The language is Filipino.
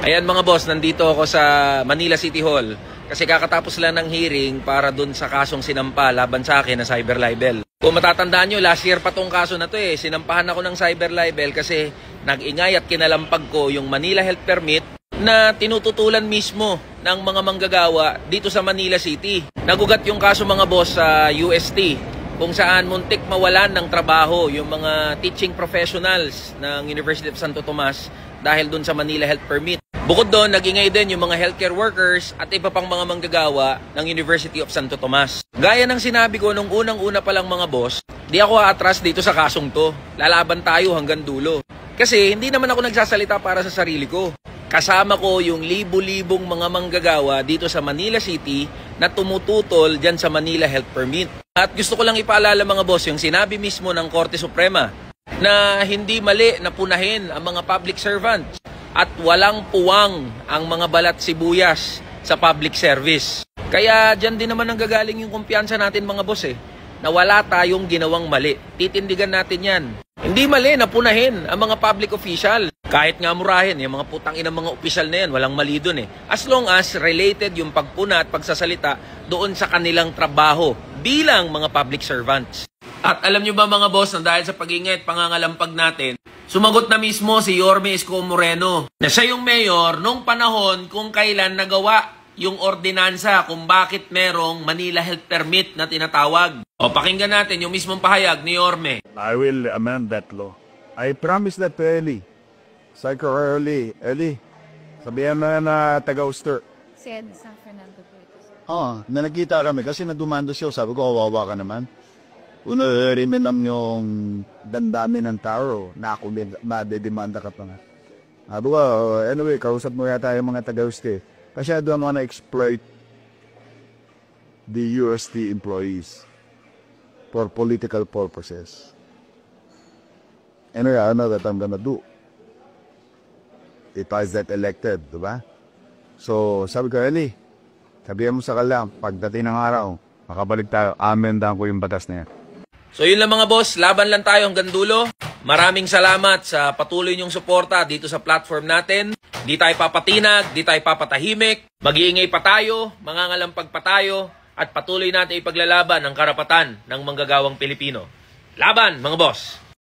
Ayan mga boss, nandito ako sa Manila City Hall kasi kakatapos lang ng hearing para dun sa kasong sinampa laban sa akin na cyber libel. Kung matatandaan nyo, last year pa tong kaso na to sinampahan ako ng cyber libel kasi nag-ingay at kinalampag ko yung Manila Health Permit na tinututulan mismo ng mga manggagawa dito sa Manila City. Nagugat yung kaso mga boss sa UST kung saan muntik mawalan ng trabaho yung mga teaching professionals ng University of Santo Tomas dahil dun sa Manila Health Permit. Bukod doon, nag-ingay din yung mga healthcare workers at iba pang mga manggagawa ng University of Santo Tomas. Gaya ng sinabi ko nung unang-una pa lang mga boss, di ako aatras dito sa kasong to. Lalaban tayo hanggang dulo. Kasi hindi naman ako nagsasalita para sa sarili ko. Kasama ko yung libu-libong mga manggagawa dito sa Manila City na tumututol dyan sa Manila Health Permit. At gusto ko lang ipaalala mga boss yung sinabi mismo ng Korte Suprema na hindi mali na punahin ang mga public servants at walang puwang ang mga balat sibuyas sa public service. Kaya dyan din naman ang gagaling yung kumpiyansa natin mga boss na wala tayong ginawang mali. Titindigan natin yan. Hindi mali na punahin ang mga public official. Kahit nga murahin, yung mga putang inang mga opisyal na yan, walang mali dun As long as related yung pagpuna at pagsasalita doon sa kanilang trabaho bilang mga public servants. At alam nyo ba mga boss, na dahil sa pag-ingay at pangangalampag natin, sumagot na mismo si Yorme Isko Moreno na siya yung mayor nung panahon kung kailan nagawa yung ordinansa kung bakit merong Manila Health Permit na tinatawag. O pakinggan natin yung mismong pahayag ni Yorme. I will amend that law. I promise that to Eli. Psycho Eli. Sabihan na taga-Uster. Si Ed San Fernando po ito. Na nakita kami kasi nadumando siya. Sabi ko, kawawa ka naman. Riminam yung dandami ng tao na ako madedemanda ka pa nga. Sabi ko, anyway, kausap mo yata yung mga taga-Uster. Kasi I don't want to exploit the UST employees for political purposes. Anyway, I know that I'm gonna do if I get elected, diba? So, sabi ko, Eli, sabihan mo sa kalang, pagdating ng araw, makabalik tayo, amendahan ko yung batas na yan. So yun lang mga boss, laban lang tayo hanggang dulo. Maraming salamat sa patuloy niyong suporta dito sa platform natin. Di tayo papatinag, di tayo papatahimik, mag-iingay pa tayo, mangangalampag pa tayo, at patuloy natin ipaglalaban ang karapatan ng manggagawang Pilipino. Laban mga boss!